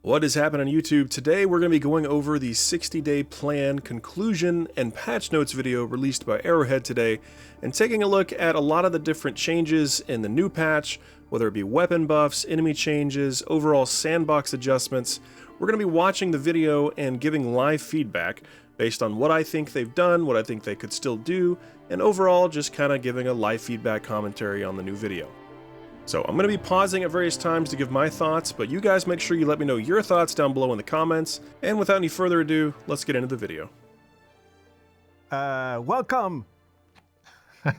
What is happening on YouTube? Today we're going to be going over the 60-day plan conclusion and patch notes video released by Arrowhead today, and taking a look at a lot of the different changes in the new patch, whether it be weapon buffs, enemy changes, overall sandbox adjustments. We're going to be watching the video and giving live feedback based on what I think they've done, what I think they could still do, and overall just kind of giving a live feedback commentary on the new video. So I'm going to be pausing at various times to give my thoughts, but you guys make sure you let me know your thoughts down below in the comments. And without any further ado, let's get into the video. Welcome! Hey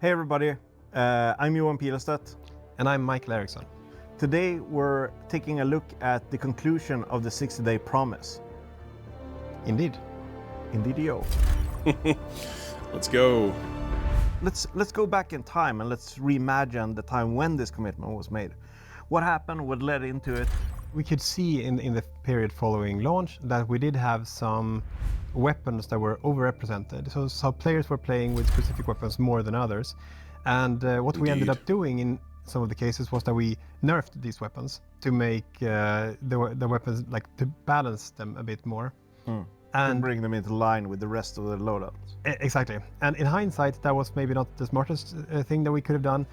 everybody, I'm Johan Pilestedt. And I'm Michael Eriksson. Today we're taking a look at the conclusion of the 60-day promise. Indeed. Indeed-o. Let's go. Let's go back in time and let's reimagine the time when this commitment was made. What happened, what led into it? We could see in the period following launch that we did have some weapons that were overrepresented. So players were playing with specific weapons more than others. And what we ended up doing in some of the cases was that we nerfed these weapons to make the weapons, like, to balance them a bit more. And bring them into line with the rest of the loadouts. Exactly. And in hindsight, that was maybe not the smartest thing that we could have done,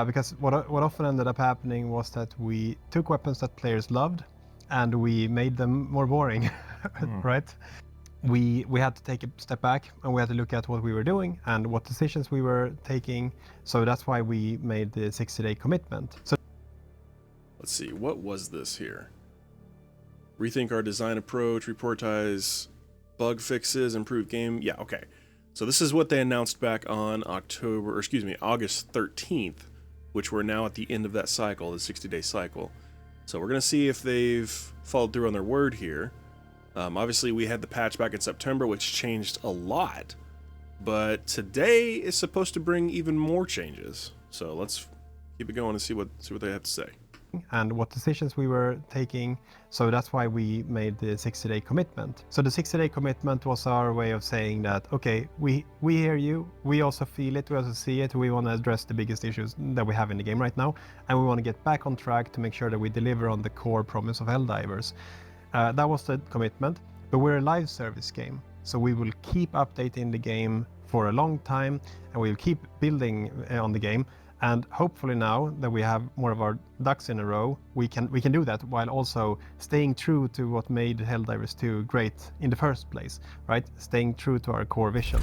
because what often ended up happening was that we took weapons that players loved and we made them more boring, right? We had to take a step back and we had to look at what we were doing and what decisions we were taking. So that's why we made the 60-day commitment. So Let's see, what was this here? Rethink our design approach, reportize bug fixes, improve game. Yeah, okay. So this is what they announced back on August 13th, which we're now at the end of that cycle, the 60-day cycle. So we're going to see if they've followed through on their word here. Obviously, we had the patch back in September, which changed a lot. But today is supposed to bring even more changes. So let's keep it going and see what they have to say. And what decisions we were taking. So that's why we made the 60-day commitment. So the 60-day commitment was our way of saying that, okay, we hear you, we also feel it, we also see it, we want to address the biggest issues that we have in the game right now, and we want to get back on track to make sure that we deliver on the core promise of Helldivers. That was the commitment, but we're a live service game, so we will keep updating the game for a long time, and we'll keep building on the game. And hopefully now that we have more of our ducks in a row, we can do that while also staying true to what made Helldivers 2 great in the first place, right? Staying true to our core vision.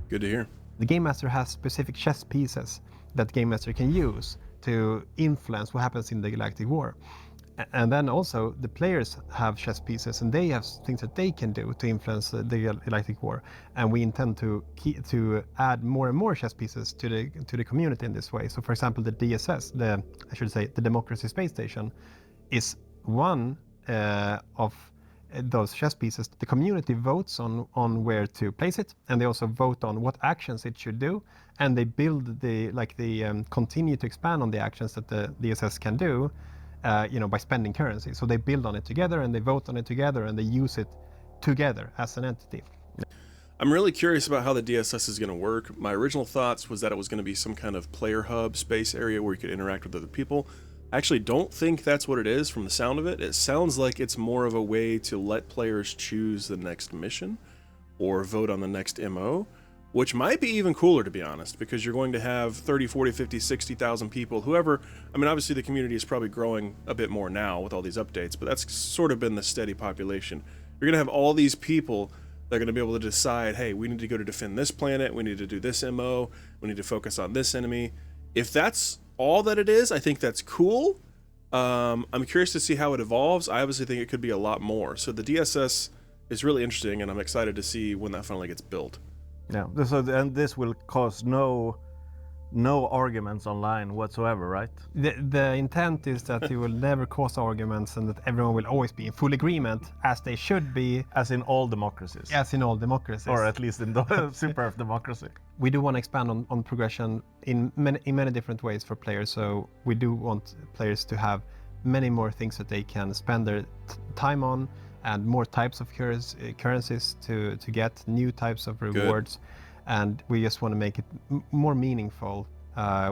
Good to hear. The Game Master has specific chess pieces that the Game Master can use to influence what happens in the Galactic War. And then also the players have chess pieces and they have things that they can do to influence the Galactic War. And we intend to add more and more chess pieces to the community in this way. So for example, the DSS, the Democracy Space Station, is one of those chess pieces. The community votes on where to place it, and they also vote on what actions it should do, and they build continue to expand on the actions that the DSS can do. By spending currency. So they build on it together and they vote on it together and they use it together as an entity. I'm really curious about how the DSS is going to work. My original thoughts was that it was going to be some kind of player hub space area where you could interact with other people. I actually don't think that's what it is from the sound of it. It sounds like it's more of a way to let players choose the next mission or vote on the next MO. Which might be even cooler, to be honest, because you're going to have 30, 40, 50, 60,000 people, whoever. I mean, obviously the community is probably growing a bit more now with all these updates, but that's sort of been the steady population. You're going to have all these people that are going to be able to decide, hey, we need to go to defend this planet, we need to do this MO, we need to focus on this enemy. If that's all that it is, I think that's cool. I'm curious to see how it evolves. I obviously think it could be a lot more. So the DSS is really interesting, and I'm excited to see when that finally gets built. Yeah, and this will cause no arguments online whatsoever, right? The intent is that it will never cause arguments and that everyone will always be in full agreement, as they should be. As in all democracies. As in all democracies. Or at least in the Super F democracy. We do want to expand on progression in many different ways for players, so we do want players to have many more things that they can spend their time on, and more types of currencies to get new types of rewards. Good. And we just want to make it more meaningful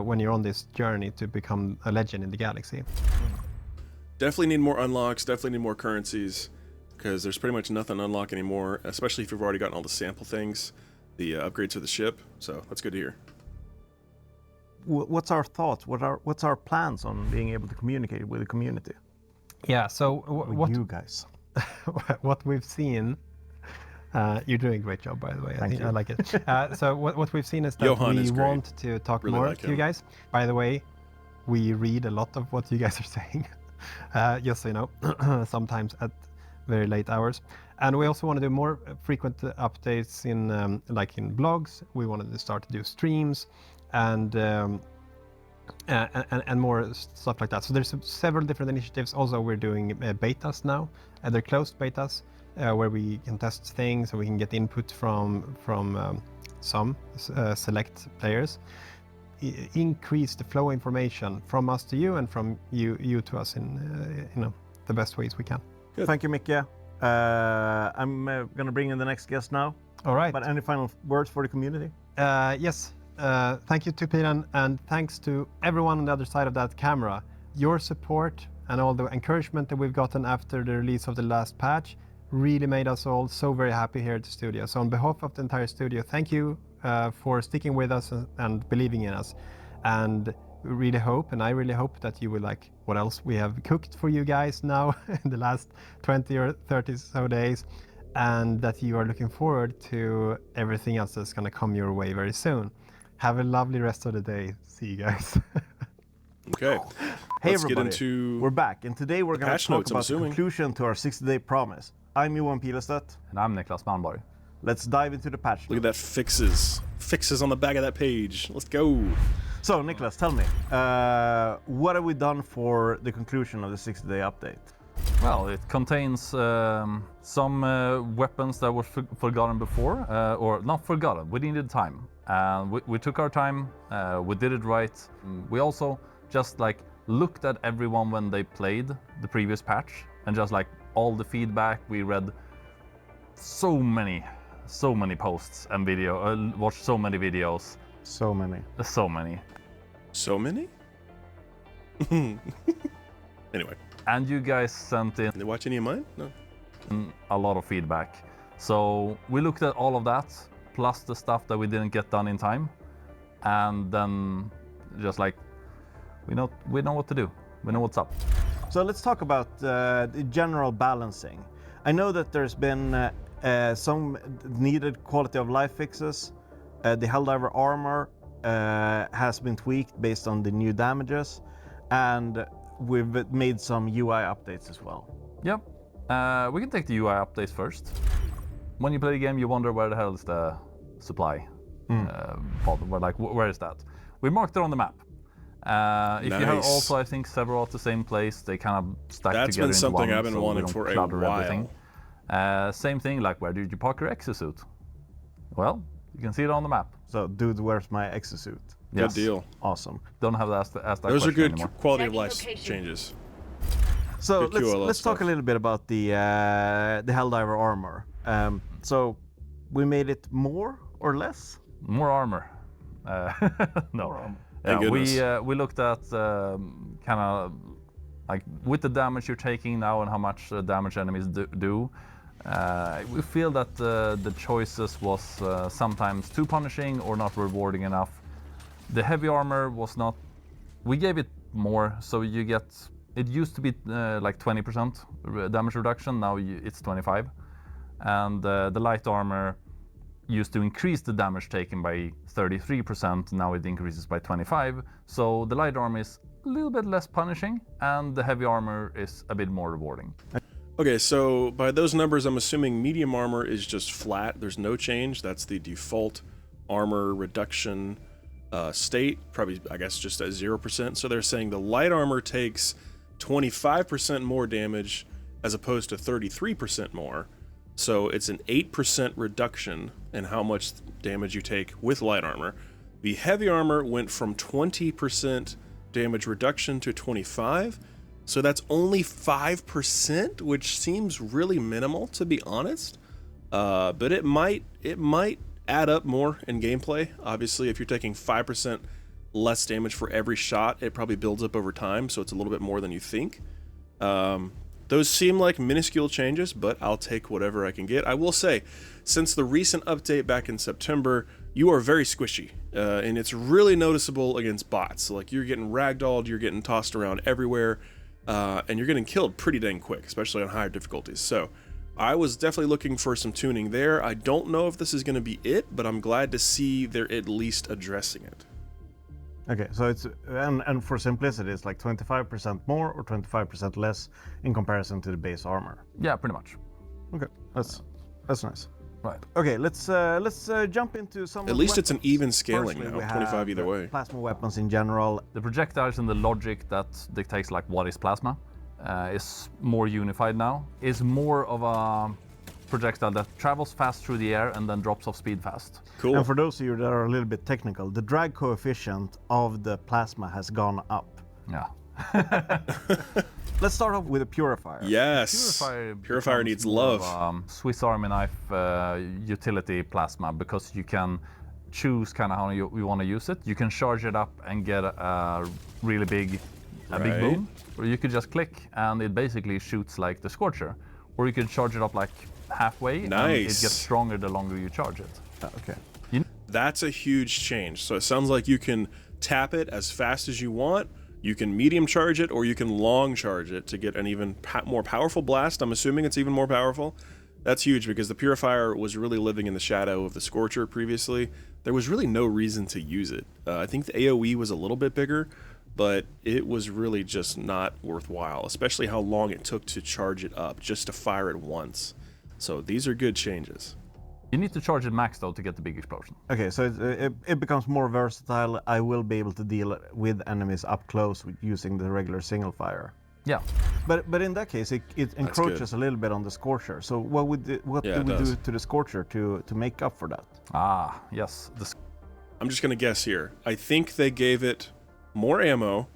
when you're on this journey to become a legend in the galaxy. Definitely need more unlocks, definitely need more currencies, because there's pretty much nothing to unlock anymore, especially if you've already gotten all the sample things, the upgrades to the ship, so that's good to hear. What's our thoughts? What's our plans on being able to communicate with the community? Yeah, so what you guys? what we've seen, you're doing a great job, by the way. Thank you. I like it. So what we've seen is that Johan we is great. want to talk Really more like to you him. guys. By the way, we read a lot of what you guys are saying, just so you know, sometimes at very late hours. And we also want to do more frequent updates in like in blogs. We wanted to start to do streams and more stuff like that. So there's several different initiatives. Also, we're doing betas now. They're closed betas where we can test things and we can get input from some select players. Increase the flow of information from us to you and from you to us in the best ways we can. Good. Thank you, Micke. I'm going to bring in the next guest now. All right. But any final words for the community? Yes. Thank you to Piran, and thanks to everyone on the other side of that camera. Your support and all the encouragement that we've gotten after the release of the last patch really made us all so very happy here at the studio. So on behalf of the entire studio, thank you for sticking with us and believing in us. And we really hope, and I really hope that you will like what else we have cooked for you guys now in the last 20 or 30 so days, and that you are looking forward to everything else that's going to come your way very soon. Have a lovely rest of the day. See you guys. Okay. Hey Let's everybody, get into we're back, and today we're going to patch talk notes, I'm about the assuming. conclusion to our 60-day promise. I'm Johan Pilestedt. And I'm Niklas Malmborg. Let's dive into the patch Look at notes. that fixes on the back of that page. Let's go. So, Niklas, tell me, what have we done for the conclusion of the 60-day update? Well, it contains some weapons that were forgotten before, or not forgotten. We needed time, and we took our time. We did it right. We also just like looked at everyone when they played the previous patch, and just like all the feedback. We read so many posts and watched so many videos. So many. So many. So many? Anyway, And you guys sent in did you watch any of mine? No. a lot of feedback. So we looked at all of that, plus the stuff that we didn't get done in time, and then just like we know what to do. We know what's up. So let's talk about the general balancing. I know that there's been some needed quality of life fixes. The Helldiver armor has been tweaked based on the new damages, and we've made some UI updates as well. Yep. We can take the UI updates first. When you play the game, you wonder where the hell is the supply pod. Where is that? We marked it on the map. If you have Nice. also, I think, several at the same place, they kind of stack That's together been into something one, I've been so we wanting don't for a clutter while. everything. Same thing, like where did you park your exosuit? Well, you can see it on the map. So, dude, where's my exosuit? Good Yes. deal. Awesome. Don't have to ask that Those are question good anymore. quality of Checking life location. changes. So Good QLS let's talk stuff. a little bit about the Helldiver armor. So we made it more or less? More armor. No. Thank goodness. We looked at kind of like with the damage you're taking now and how much damage enemies do. We feel that the choices was sometimes too punishing or not rewarding enough. The heavy armor was not. We gave it more, so you get. It used to be like 20% damage reduction. Now it's 25, and the light armor used to increase the damage taken by 33%. Now it increases by 25. So the light armor is a little bit less punishing, and the heavy armor is a bit more rewarding. Okay, so by those numbers, I'm assuming medium armor is just flat. There's no change. That's the default armor reduction state. Probably, I guess, just at 0%. So they're saying the light armor takes 25% more damage as opposed to 33% more. So it's an 8% reduction in how much damage you take with light armor. The heavy armor went from 20% damage reduction to 25%. So that's only 5%, which seems really minimal, to be honest. But it might add up more in gameplay. Obviously, if you're taking 5% less damage for every shot, it probably builds up over time, so it's a little bit more than you think. Those seem like minuscule changes, but I'll take whatever I can get. I will say, since the recent update back in September, you are very squishy, and it's really noticeable against bots. Like, you're getting ragdolled, you're getting tossed around everywhere, and you're getting killed pretty dang quick, especially on higher difficulties. So I was definitely looking for some tuning there. I don't know if this is going to be it, but I'm glad to see they're at least addressing it. Okay, so it's and for simplicity, it's like 25% more or 25% less in comparison to the base armor. Yeah, pretty much. Okay, that's nice. Right. Okay, let's jump into some. At least it's an even scaling Firstly, now, we 25 have either way. Plasma weapons in general. The projectiles and the logic that dictates like what is plasma is more unified now. Is more of a projectile that travels fast through the air and then drops off speed fast. Cool. And for those of you that are a little bit technical, the drag coefficient of the plasma has gone up. Yeah. Let's start off with a purifier. Yes. Purifier needs love. Swiss Army knife utility plasma, because you can choose kind of how you want to use it. You can charge it up and get a really big boom, or you could just click and it basically shoots like the Scorcher, or you could charge it up like halfway and it gets stronger the longer you charge it. Okay. That's a huge change. So it sounds like you can tap it as fast as you want. You can medium charge it, or you can long charge it to get an even more powerful blast. I'm assuming it's even more powerful. That's huge, because the Purifier was really living in the shadow of the Scorcher previously. There was really no reason to use it. I think the AoE was a little bit bigger, but it was really just not worthwhile, especially how long it took to charge it up just to fire it once. So these are good changes. You need to charge it max though to get the big explosion. Okay, so it becomes more versatile. I will be able to deal with enemies up close using the regular single fire. Yeah. But in that case, it encroaches a little bit on the Scorcher. So what do we do to the Scorcher to make up for that? Ah, yes. I'm just gonna guess here. I think they gave it more ammo,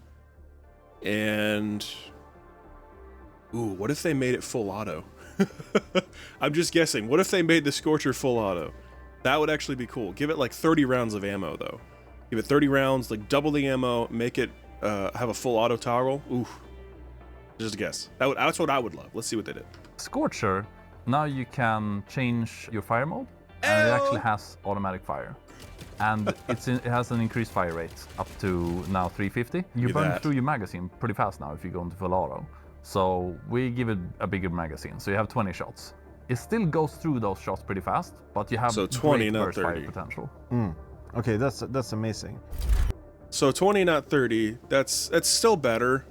and what if they made it full auto? I'm just guessing. What if they made the Scorcher full auto? That would actually be cool. Give it like 30 rounds of ammo though. Give it 30 rounds, like double the ammo, make it have a full auto toggle. Ooh. Just a guess. That's what I would love. Let's see what they did. Scorcher, now you can change your fire mode, and it actually has automatic fire. And it has an increased fire rate up to now 350. You burn through your magazine pretty fast now if you go into full auto. So we give it a bigger magazine, so you have 20 shots. It still goes through those shots pretty fast, but you have so 20, not burst 30. Fire potential. Okay, that's amazing. So 20, not 30. That's still better.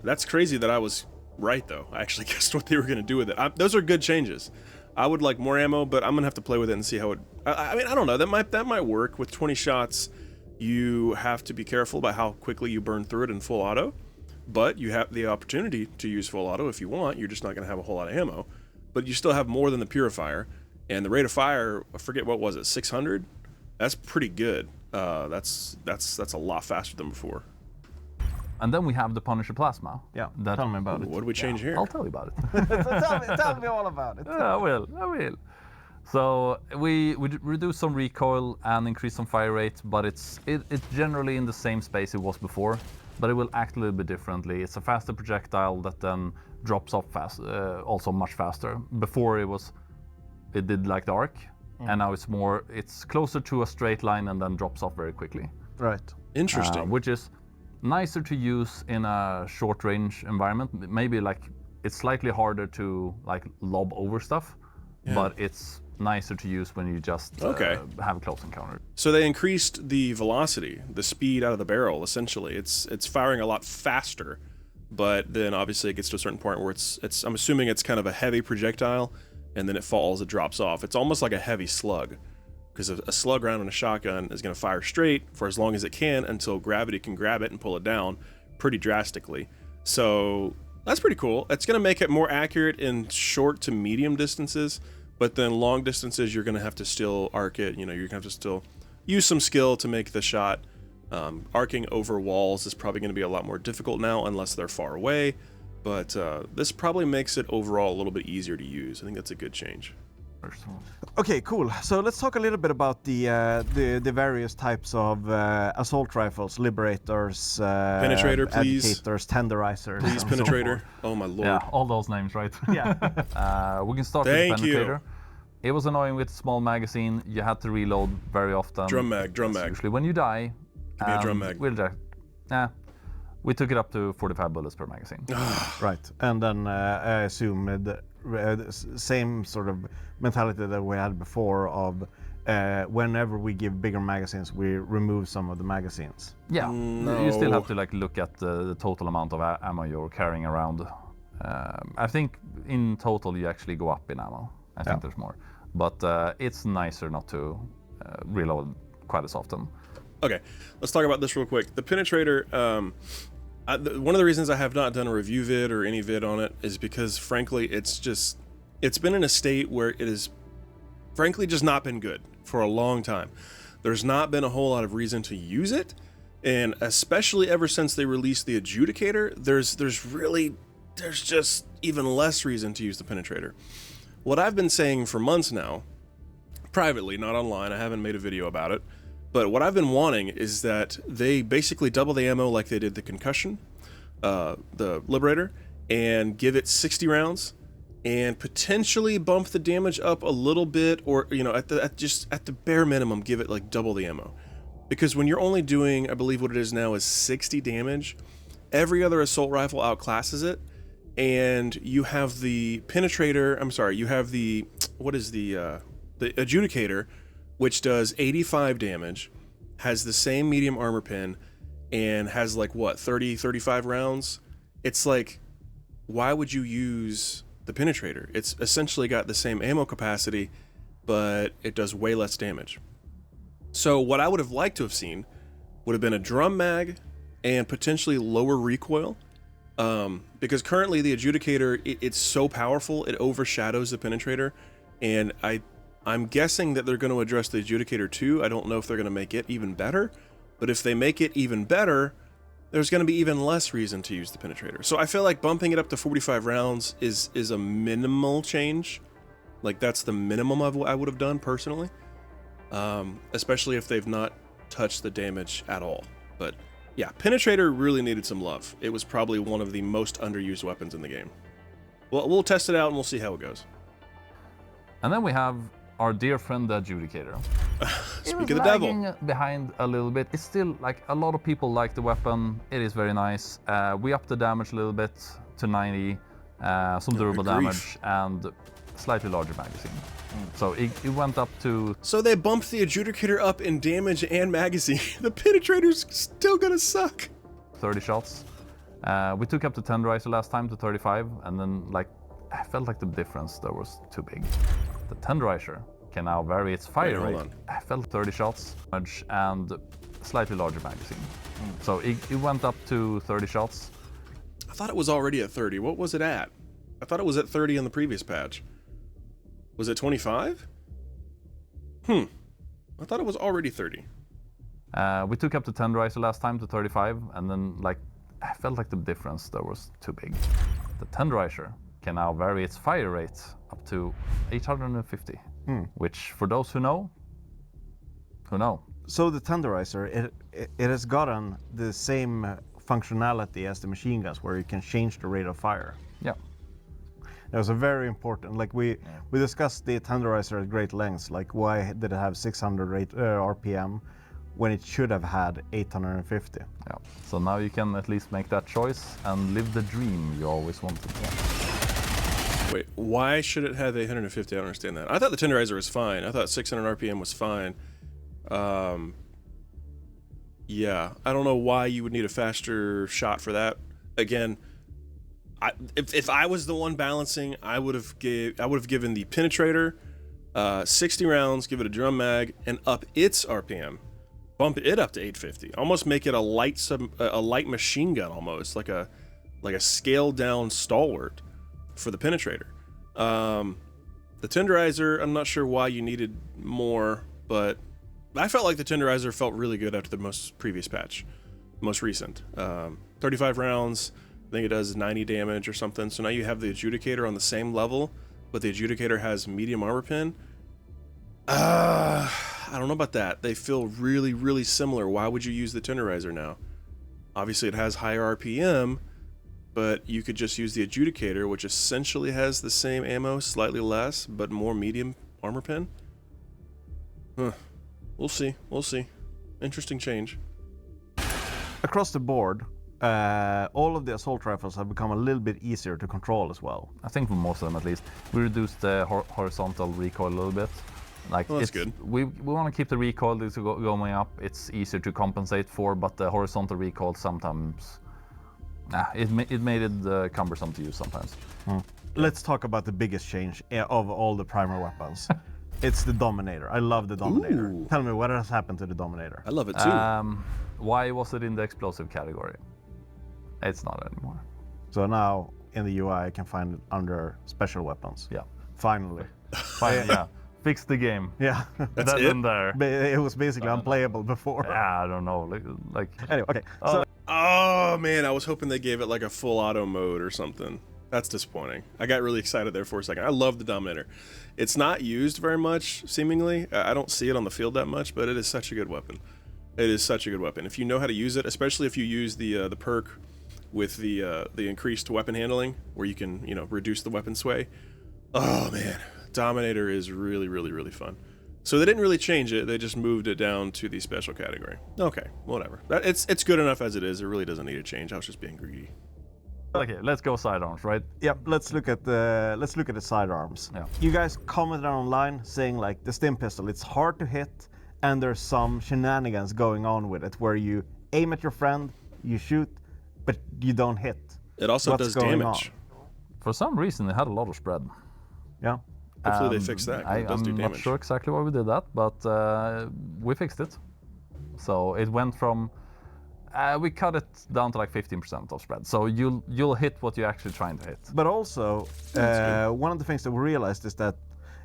That's crazy that I was right though. I actually guessed what they were going to do with it. Those are good changes. I would like more ammo, but I'm gonna have to play with it and see how it. I mean, I don't know. That might work with 20 shots. You have to be careful about how quickly you burn through it in full auto. But you have the opportunity to use full auto if you want. You're just not going to have a whole lot of ammo. But you still have more than the Purifier. And the rate of fire, I forget what was it, 600? That's pretty good. That's a lot faster than before. And then we have the Punisher Plasma. Yeah, tell me about it. What did we change here? I'll tell you about it. tell me all about it. Yeah, I will. So we reduce some recoil and increase some fire rate, but it's generally in the same space it was before. But it will act a little bit differently. It's a faster projectile that then drops off fast, also much faster. Before it did like the arc, and now it's closer to a straight line and then drops off very quickly. Right. Interesting. Which is nicer to use in a short range environment. Maybe like it's slightly harder to like lob over stuff, but it's nicer to use when you just have a close encounter. So they increased the velocity, the speed out of the barrel, essentially. It's firing a lot faster, but then obviously it gets to a certain point where it's I'm assuming it's kind of a heavy projectile, and then it falls, it drops off. It's almost like a heavy slug, because a slug round in a shotgun is going to fire straight for as long as it can until gravity can grab it and pull it down pretty drastically. So that's pretty cool. It's going to make it more accurate in short to medium distances. But then long distances, you're going to have to still arc it. You're going to have to still use some skill to make the shot. Arcing over walls is probably going to be a lot more difficult now unless they're far away. But this probably makes it overall a little bit easier to use. I think that's a good change. Okay, cool. So let's talk a little bit about the various types of assault rifles, liberators, Penetrator, please. agitators, tenderizers. Please, and so penetrator. forth. Oh my lord. Yeah, all those names, right? Yeah. We can start Thank with the you. penetrator. It was annoying with small magazine. You had to reload very often. Drum mag. Usually when you die. Give me a drum mag. We took it up to 45 bullets per magazine. Right, and then I assume the same sort of mentality that we had before of whenever we give bigger magazines, we remove some of the magazines. Yeah, No. you still have to like look at the total amount of ammo you're carrying around. I think in total you actually go up in ammo. I think there's more, but it's nicer not to reload quite as often. Okay, let's talk about this real quick. The penetrator, one of the reasons I have not done a review vid or any vid on it is because, frankly, it's been in a state where it has, frankly, just not been good for a long time. There's not been a whole lot of reason to use it, and especially ever since they released the adjudicator, there's just even less reason to use the penetrator. What I've been saying for months now, privately, not online, I haven't made a video about it, but what I've been wanting is that they basically double the ammo like they did the concussion, the liberator, and give it 60 rounds and potentially bump the damage up a little bit, or at the bare minimum give it like double the ammo. Because when you're only doing, I believe what it is now is 60 damage, every other assault rifle outclasses it, and you have the penetrator, you have the adjudicator, which does 85 damage, has the same medium armor pin, and has like 35 rounds. It's like, why would you use the penetrator? It's essentially got the same ammo capacity, but it does way less damage. So what I would have liked to have seen would have been a drum mag and potentially lower recoil, because currently the adjudicator, it's so powerful it overshadows the penetrator, and I'm guessing that they're going to address the adjudicator too. I don't know if they're going to make it even better, but if they make it even better, there's going to be even less reason to use the penetrator. So I feel like bumping it up to 45 rounds is a minimal change. Like that's the minimum of what I would have done personally, especially if they've not touched the damage at all. But yeah, penetrator really needed some love. It was probably one of the most underused weapons in the game. Well, we'll test it out and we'll see how it goes. And then we have our dear friend the adjudicator. Speak of the devil. Lagging behind a little bit. It's still like a lot of people like the weapon. It is very nice. We upped the damage a little bit to 90, some durable damage, and slightly larger magazine. So it went up to... So they bumped the adjudicator up in damage and magazine. The penetrator's still gonna suck. 30 shots. We took up the tenderizer last time to 35, and then I felt like the difference there was too big. The tenderizer can now vary its fire rate. I felt 30 shots and slightly larger magazine. So it went up to 30 shots. I thought it was already at 30. What was it at? I thought it was at 30 in the previous patch. Was it 25? I thought it was already 30. We took up the tenderizer last time to 35, and then I felt like the difference there was too big. The tenderizer can now vary its fire rate up to 850, which for those who know. So the tenderizer, it has gotten the same functionality as the machine guns, where you can change the rate of fire. Yeah. That was a very important, we discussed the tenderizer at great lengths, like why did it have 600 RPM when it should have had 850. Yeah. So now you can at least make that choice and live the dream you always wanted. Wait, why should it have 850? I don't understand that. I thought the tenderizer was fine. I thought 600 RPM was fine. Yeah, I don't know why you would need a faster shot for that. Again, if I was the one balancing, I would have given the penetrator 60 rounds, give it a drum mag, and up its RPM, bump it up to 850. Almost make it a light machine gun, almost like a scaled down stalwart for the penetrator. The tenderizer, I'm not sure why you needed more, but I felt like the tenderizer felt really good after the most recent. 35 rounds, I think it does 90 damage or something. So now you have the adjudicator on the same level, but the adjudicator has medium armor pin. I don't know about that. They feel really, really similar. Why would you use the tenderizer now? Obviously, it has higher RPM, but you could just use the adjudicator, which essentially has the same ammo, slightly less, but more medium armor pen. Huh. We'll see. We'll see. Interesting change. Across the board, all of the assault rifles have become a little bit easier to control as well. I think for most of them at least. We reduced the horizontal recoil a little bit. Like Well, that's good. We want to keep the recoil going up. It's easier to compensate for, but the horizontal recoil sometimes, it made it cumbersome to use sometimes. Let's talk about the biggest change of all the primer weapons. It's the Dominator. I love the Dominator. Ooh. Tell me, what has happened to the Dominator? I love it too. Why was it in the explosive category? It's not anymore. So now in the UI I can find it under special weapons. Yeah. Finally. Fine, yeah. Fix the game. Yeah. That's That it? in there. It was basically unplayable before. Yeah, I don't know. Like Anyway, okay. So Oh man, I was hoping they gave it like a full auto mode or something. That's disappointing. I got really excited there for a second. I love the Dominator. It's not used very much, seemingly. I don't see it on the field that much, but it is such a good weapon. It is such a good weapon. If you know how to use it, especially if you use the perk with the increased weapon handling, where you can reduce the weapon sway. Oh man, Dominator is really, really, really fun. So they didn't really change it. They just moved it down to the special category. Okay, whatever. It's good enough as it is. It really doesn't need a change. I was just being greedy. okay, let's go sidearms, right? yeah, let's look at the sidearms. Yeah. You guys commented online saying like the stim pistol, it's hard to hit, and there's some shenanigans going on with it where you aim at your friend, you shoot, but you don't hit. It also What's does going damage. For some reason, it had a lot of spread. Yeah. Hopefully they fix that. 'Cause it does do I'm damage. not sure exactly why we did that, but we fixed it. So it went from we cut it down to like 15% of spread. So you'll hit what you're actually trying to hit. But also, one of the things that we realized is that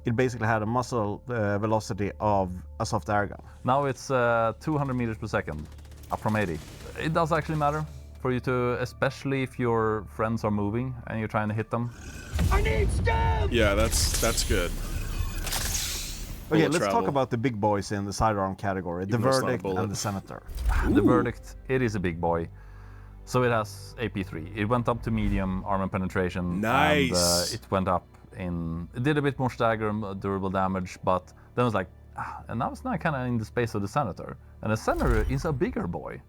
it basically had a muzzle velocity of a soft air gun. Now it's 200 meters per second, up from 80. It does actually matter for you to, especially if your friends are moving and you're trying to hit them. Yeah, that's good. Okay, Bullet let's travel. talk about the big boys in the sidearm category, the Even though it's not a Verdict bullet. and the Senator. The Verdict, it is a big boy. So it has AP3. It went up to medium armor penetration. Nice. And it went up it did a bit more stagger, durable damage, but then it was like, and now it's not kind of in the space of the Senator. And the Senator is a bigger boy.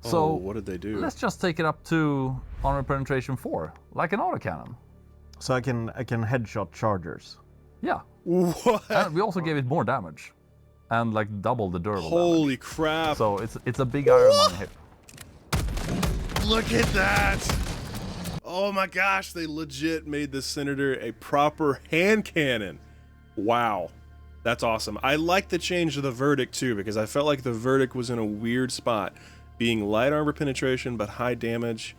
So Oh, what did they do? let's just take it up to armor penetration 4, like an autocannon. So I can headshot chargers. Yeah. What? And we also gave it more damage. And like double the durable damage. Holy crap. So it's a big Iron Man hit. Look at that. Oh my gosh, they legit made the Senator a proper hand cannon. Wow. That's awesome. I like the change to the Verdict too, because I felt like the Verdict was in a weird spot, being light armor penetration but high damage.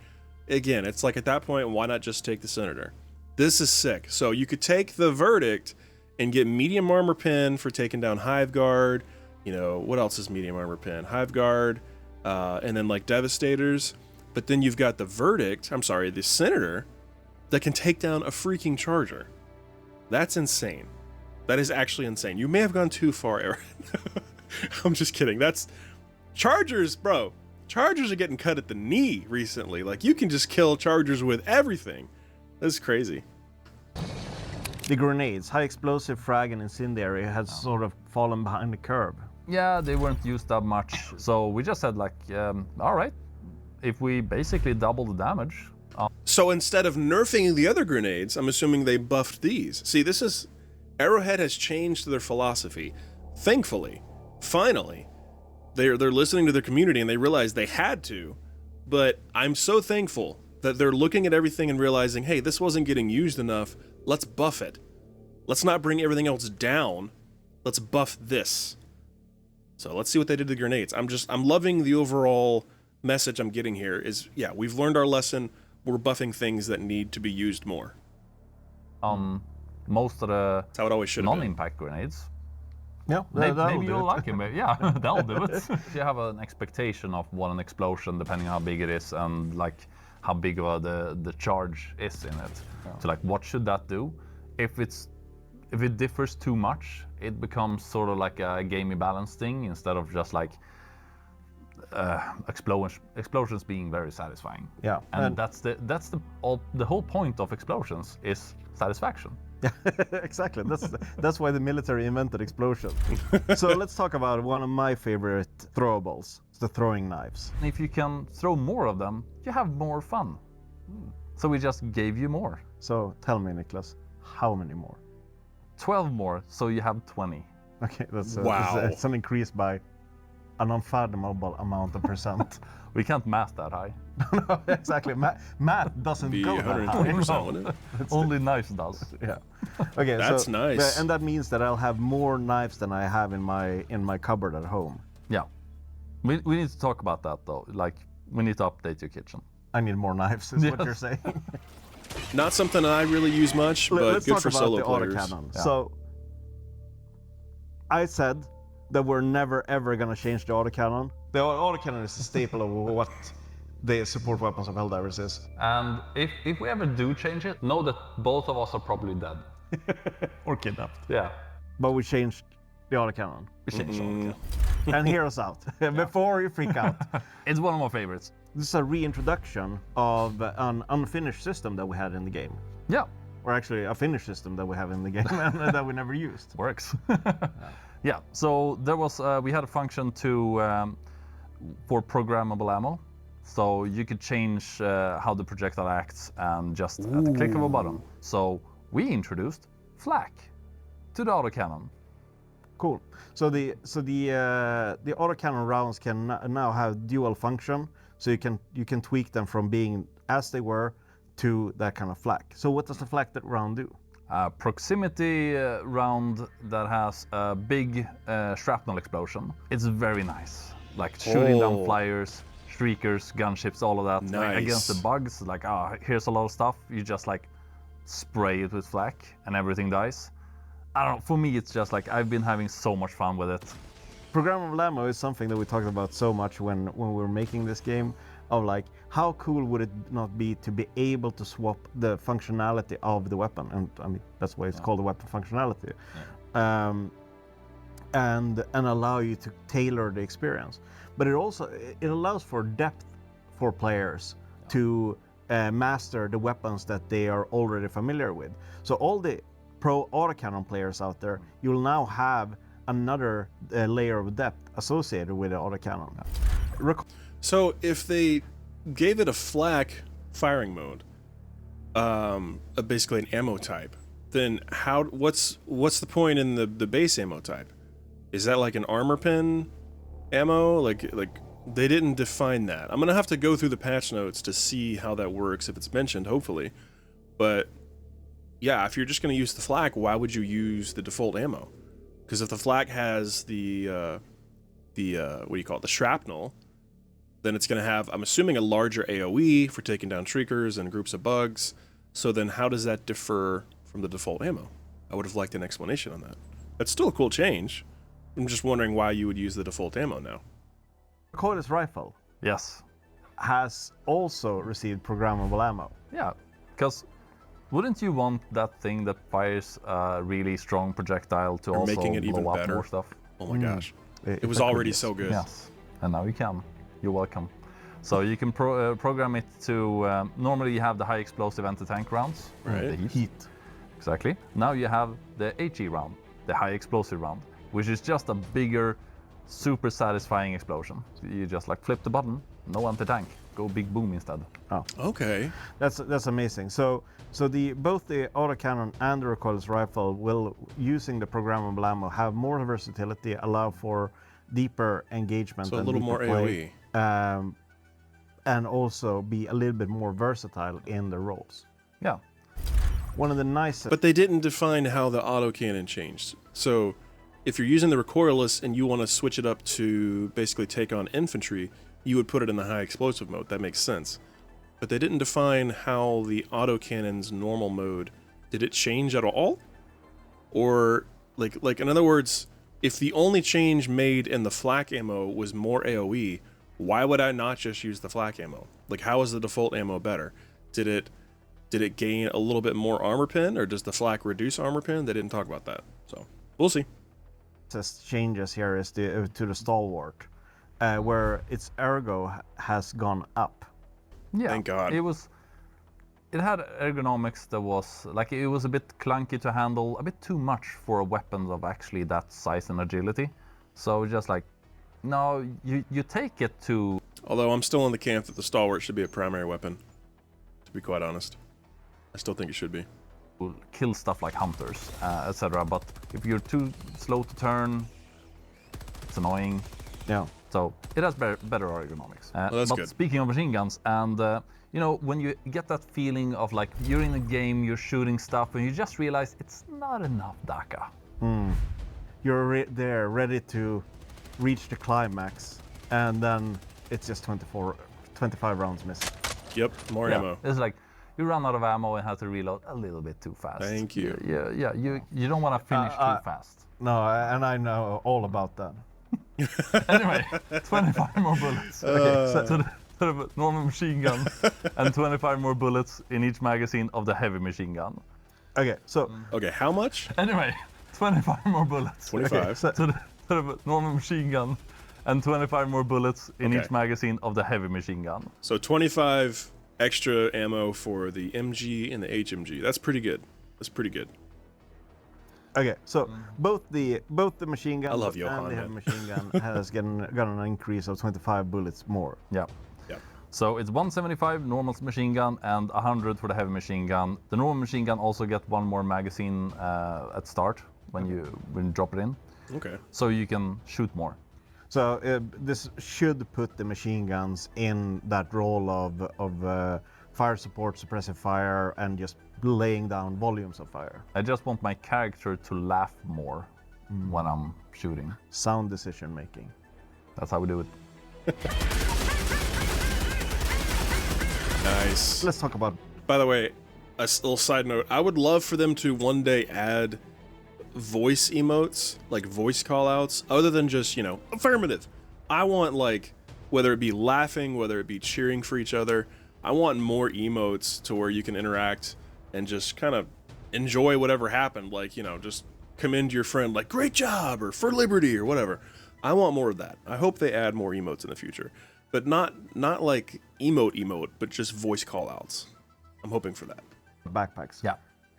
Again, it's like at that point, why not just take the Senator? This is sick. So you could take the Verdict and get medium armor pen for taking down Hive Guard. What else is medium armor pen? Hive Guard, and then like Devastators. But then you've got the the Senator, that can take down a freaking Charger. That's insane. That is actually insane. You may have gone too far, Aaron. I'm just kidding. Chargers, bro. Chargers are getting cut at the knee recently. Like, you can just kill Chargers with everything. This is crazy. The grenades, high explosive, frag, and incendiary has sort of fallen behind the curve. Yeah, they weren't used that much. So we just said like, all right, if we basically double the damage. So instead of nerfing the other grenades, I'm assuming they buffed these. See, Arrowhead has changed their philosophy. Thankfully, finally, they're listening to their community and they realize they had to. But I'm so thankful that they're looking at everything and realizing, hey, this wasn't getting used enough. Let's buff it. Let's not bring everything else down. Let's buff this. So let's see what they did to the grenades. I'm loving the overall message I'm getting here is, yeah, we've learned our lesson. We're buffing things that need to be used more. Most of the That's how it always should have been. non-impact grenades. Yeah, Maybe you'll like it. Yeah, that'll do it. You have an expectation of what an explosion, depending on how big it is and like how big of the charge is in it. So like, what should that do? If it's if it differs too much, it becomes sort of like a gamey balance thing instead of just like explosions being very satisfying. Yeah, and that's the whole point of explosions is satisfaction. Yeah, exactly. That's why the military invented explosion. So let's talk about one of my favorite throwables, the throwing knives. And if you can throw more of them, you have more fun. So we just gave you more. So tell me, Nicholas, how many more? 12 more, so you have 20. Okay, that's Wow. It's an increase by an unfathomable amount of percent. We can't math that high. No, exactly. Math doesn't Be go that high. 120%, wouldn't it? Only knives does. Yeah. Okay, That's so, nice. And that means that I'll have more knives than I have in my cupboard at home. Yeah. We need to talk about that though. Like, we need to update your kitchen. I need more knives, is what Yes. you're saying. Not something I really use much, but Let's good talk for about solo the players. autocannon. Yeah. So, I said that we're never ever gonna change the autocannon. The autocannon is a staple of what the support weapons of Helldivers is. And if we ever do change it, know that both of us are probably dead. Or kidnapped. Yeah. But we changed the autocannon. We changed all. And hear us out before you freak out. It's one of my favorites. This is a reintroduction of an unfinished system that we had in the game. Yeah. Or actually a finished system that we have in the game and that we never used. Works. Yeah. So there was we had a function for programmable ammo. So you could change how the projectile acts and just at the click of a button. So we introduced flak to the autocannon. Cool. So the autocannon rounds can now have dual function. So you can tweak them from being as they were to that kind of flak. So what does the flak round do? Proximity round that has a big shrapnel explosion. It's very nice. Like shooting down flyers, streakers, gunships, all of that. Like, Nice. against the bugs, like, here's a lot of stuff. You just like spray it with flak and everything dies. I don't know, for me it's just like I've been having so much fun with it. Programmable ammo is something that we talked about so much when we were making this game, of like, how cool would it not be to be able to swap the functionality of the weapon, and I mean that's why it's called the weapon functionality, and allow you to tailor the experience. But it allows for depth for players to master the weapons that they are already familiar with. So all the pro autocannon players out there, you will now have another layer of depth associated with the autocannon. So if they gave it a flak firing mode, basically an ammo type, then what's the point in the base ammo type? Is that like an armor pen ammo? Like they didn't define that. I'm gonna have to go through the patch notes to see how that works if it's mentioned, hopefully. But yeah, if you're just gonna use the flak, why would you use the default ammo? Because if the flak has the what do you call it, the shrapnel, then it's going to have, I'm assuming, a larger AoE for taking down shriekers and groups of bugs. So then how does that differ from the default ammo? I would have liked an explanation on that. That's still a cool change. I'm just wondering why you would use the default ammo now. Recoilless rifle Yes. has also received programmable ammo. Yeah, because wouldn't you want that thing that fires a really strong projectile to Or also making it even blow up better. more stuff? Oh my gosh. It was If I could, already yes. so good. Yes, and now you can. You're welcome. So you can program it to, normally you have the high explosive anti-tank rounds. Right. The heat. Heat. Exactly. Now you have the HE round, the high explosive round, which is just a bigger, super satisfying explosion. You just like flip the button, no anti-tank, go big boom instead. Okay. That's amazing. So both the autocannon and the recoilless rifle will, using the programmable ammo, have more versatility, allow for deeper engagement, So a and little deeper more play, and also be a little bit more versatile in the roles. Yeah. One of the nicest. But they didn't define how the autocannon changed. So if you're using the recoilless and you want to switch it up to basically take on infantry, you would put it in the high explosive mode. That makes sense. But they didn't define how the autocannon's normal mode, did it change at all? Or like in other words, if the only change made in the flak ammo was more AoE, why would I not just use the flak ammo? Like, how is the default ammo better? Did it Did it gain a little bit more armor pen, or does the flak reduce armor pen? They didn't talk about that, so we'll see. Changes here is to the stalwart, where its ergo has gone up. Yeah, Thank God. It had ergonomics that was like, it was a bit clunky to handle, a bit too much for a weapon of actually that size and agility. So just like, no, you take it to. Although I'm still in the camp that the stalwart should be a primary weapon, to be quite honest. I still think it should be. Kill stuff like hunters, etc. But if you're too slow to turn, it's annoying. Yeah. So it has better ergonomics. Well, that's but good. Speaking of machine guns, and you know, when you get that feeling of like you're in a game, you're shooting stuff, and you just realize it's not enough DACA. You're there, ready to reach the climax, and then it's just 25 rounds missing. Yep, more ammo. It's like you run out of ammo and have to reload a little bit too fast. Thank you. Yeah. You don't want to finish too fast. No, and I know all about that. Anyway, 25 more bullets. To the normal machine gun, and 25 more bullets in each magazine of the heavy machine gun. Okay, so Okay, how much? Anyway, 25 more bullets 25. to the normal machine gun, and 25 more bullets in Okay. each magazine of the heavy machine gun. So 25 extra ammo for the MG and the HMG. That's pretty good. That's pretty good. okay, so both the machine gun I love and Johan, the heavy man. machine gun has gotten an increase of 25 bullets more. Yeah. Yep. So it's 175 normal machine gun and 100 for the heavy machine gun. The normal machine gun also get one more magazine at start when you drop it in, Okay. so you can shoot more. So this should put the machine guns in that role of fire support, suppressive fire, and just laying down volumes of fire. I just want my character to laugh more when I'm shooting. Sound decision making. That's how we do it. Nice. Let's talk about. By the way, a little side note, I would love for them to one day add voice emotes, like voice callouts, other than just, you know, affirmative. I want, like, whether it be laughing, whether it be cheering for each other, I want more emotes to where you can interact and just kind of enjoy whatever happened. Like, you know, just commend your friend, like, great job, or for liberty, or whatever. I want more of that. I hope they add more emotes in the future. But not like emote, but just voice callouts. I'm hoping for that. Backpacks. Yeah.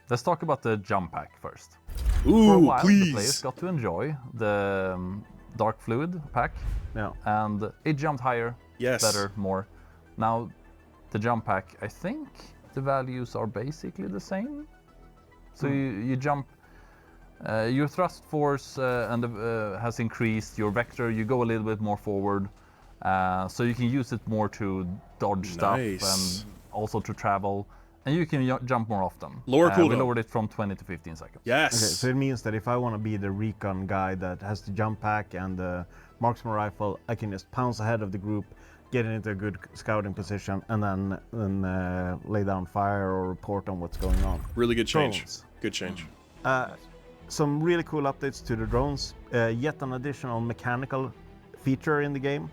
Let's talk about the jump pack first. Ooh, For a while, the please. players got to enjoy the dark fluid pack, Yeah. and it jumped higher, Yes. better, more. Now, the jump pack, I think the values are basically the same. So you jump, your thrust force has increased, your vector, you go a little bit more forward, so you can use it more to dodge stuff Nice. and also to travel. And you can jump more often. Lower We cooldown. lowered it from 20 to 15 seconds. Yes. Okay, so it means that if I want to be the recon guy that has the jump pack and the marksman rifle, I can just pounce ahead of the group, get into a good scouting position, and then lay down fire or report on what's going on. Really good change. Drones. Good change. Some really cool updates to the drones. Yet an additional mechanical feature in the game.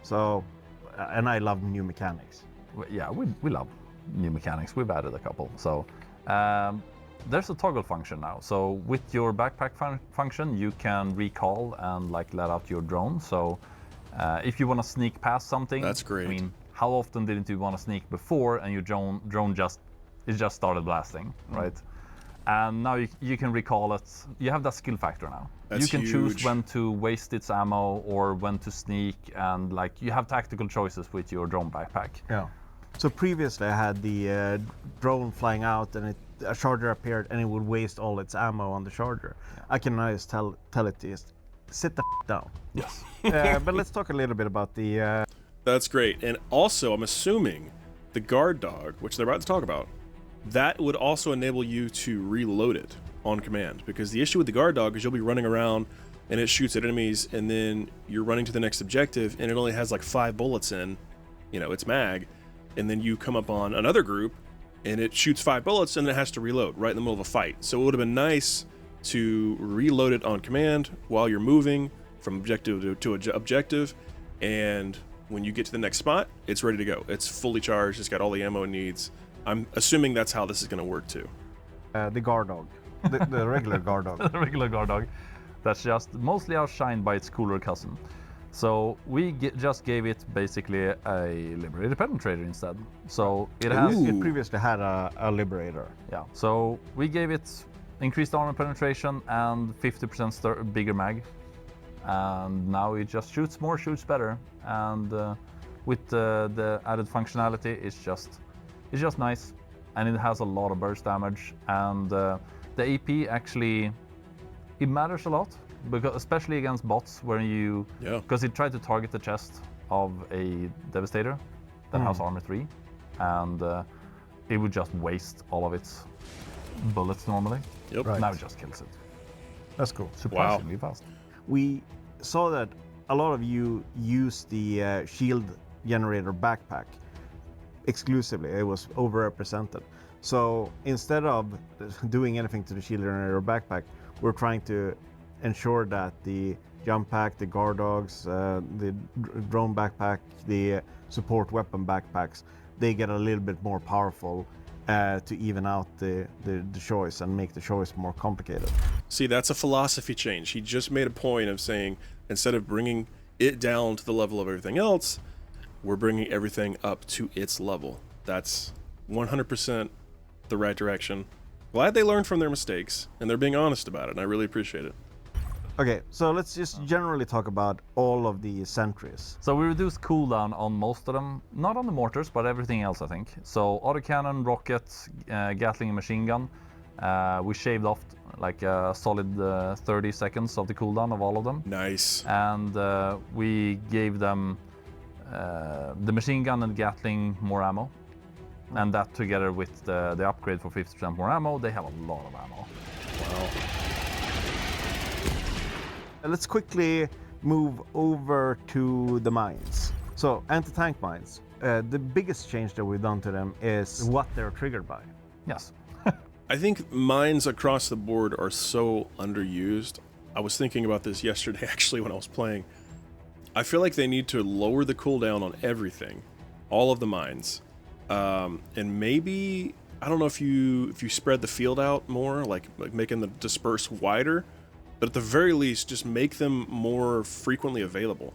So, and I love new mechanics. Yeah, we love new mechanics. We've added a couple. So there's a toggle function now. So with your backpack function, you can recall and like let out your drone. So if you want to sneak past something, That's great. I mean, how often didn't you want to sneak before and your drone just started blasting, right? And now you can recall it. You have that skill factor now. That's you can choose huge. when to waste its ammo or when to sneak, and like you have tactical choices with your drone backpack. Yeah. So previously I had the drone flying out and a charger appeared and it would waste all its ammo on the charger. I can now just tell it to just sit the down. Yes. But let's talk a little bit about the That's great. And also, I'm assuming the guard dog, which they're about to talk about, that would also enable you to reload it on command. Because the issue with the guard dog is you'll be running around and it shoots at enemies, and then you're running to the next objective and it only has like 5 bullets in, you know, its mag. And then you come up on another group and it shoots 5 bullets and it has to reload right in the middle of a fight. So it would have been nice to reload it on command while you're moving from objective to objective, and when you get to the next spot, it's ready to go. It's fully charged, it's got all the ammo it needs. I'm assuming that's how this is going to work too. The guard dog, the regular guard dog. The regular guard dog. That's just mostly outshined by its cooler cousin. So we just gave it basically a Liberator Penetrator instead. So it has... Ooh. It previously had a Liberator. Yeah, so we gave it increased armor penetration and 50% bigger mag. And now it just shoots more, shoots better. And with the added functionality, it's just nice. And it has a lot of burst damage. And the AP actually, it matters a lot. Because especially against bots, where you... Yeah. Because it tried to target the chest of a Devastator that has armor 3. And it would just waste all of its bullets normally. Yep. Right. Now it just kills it. That's cool. Surprisingly fast. We saw that a lot of you use the shield generator backpack exclusively. It was overrepresented. So instead of doing anything to the shield generator backpack, we're trying to ensure that the jump pack, the guard dogs, the drone backpack, the support weapon backpacks, they get a little bit more powerful to even out the choice and make the choice more complicated. See, that's a philosophy change. He just made a point of saying, instead of bringing it down to the level of everything else, we're bringing everything up to its level. That's 100% the right direction. Glad they learned from their mistakes, and they're being honest about it, and I really appreciate it. Okay, so let's just generally talk about all of the sentries. So we reduced cooldown on most of them, not on the mortars, but everything else, I think. So autocannon, rocket, Gatling, and machine gun. We shaved off like a solid 30 seconds of the cooldown of all of them. Nice. And we gave them the machine gun and Gatling more ammo. And that together with the upgrade for 50% more ammo, they have a lot of ammo. Wow. Let's quickly move over to the mines. So anti-tank mines. The biggest change that we've done to them is what they're triggered by. Yes. I think mines across the board are so underused. I was thinking about this yesterday actually when I was playing. I feel like they need to lower the cooldown on everything, all of the mines. And maybe, I don't know if you spread the field out more, like making the disperse wider, but at the very least, just make them more frequently available.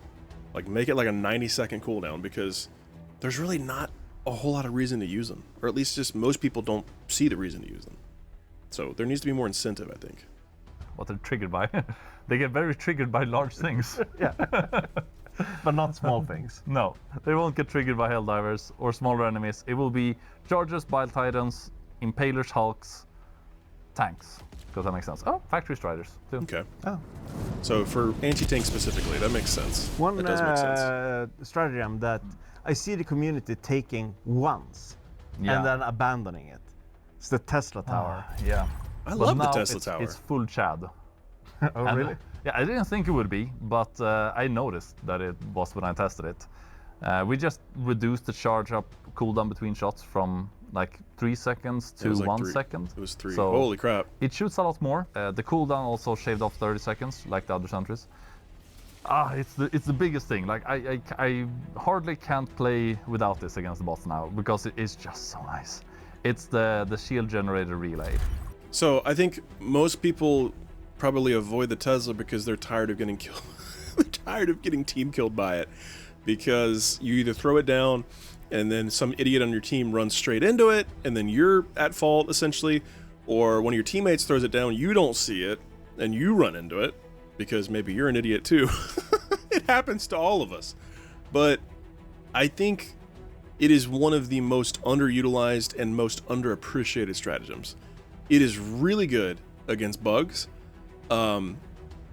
Like make it like a 90-second cooldown, because there's really not a whole lot of reason to use them, or at least just most people don't see the reason to use them. So there needs to be more incentive, I think. What they're triggered by. They get very triggered by large things. Yeah. But not small things. No, they won't get triggered by Helldivers or smaller enemies. It will be Chargers, Bile Titans, Impalers, Hulks, tanks. Because that makes sense. Oh, Factory Striders too. Okay. Oh. So for anti-tank specifically, that makes sense. One That does make sense. stratagem that I see the community taking once and then abandoning it. It's the Tesla Tower. Yeah. I But love the now Tesla it's, Tower. It's full Chad. Oh, And, really? Yeah, I didn't think it would be, but I noticed that it was when I tested it. We just reduced the charge up cooldown between shots from like 3 seconds It to was like 1 3. second. It was 3. So Holy crap. it shoots a lot more. The cooldown also shaved off 30 seconds, like the other sentries. It's the biggest thing. Like I hardly can't play without this against the bots now, because it is just so nice. It's the shield generator relay. So I think most people probably avoid the Tesla because they're tired of getting killed. They're tired of getting team killed by it, because you either throw it down and then some idiot on your team runs straight into it and then you're at fault essentially, or one of your teammates throws it down, you don't see it and you run into it because maybe you're an idiot too. It happens to all of us. But I think it is one of the most underutilized and most underappreciated stratagems. It is really good against bugs.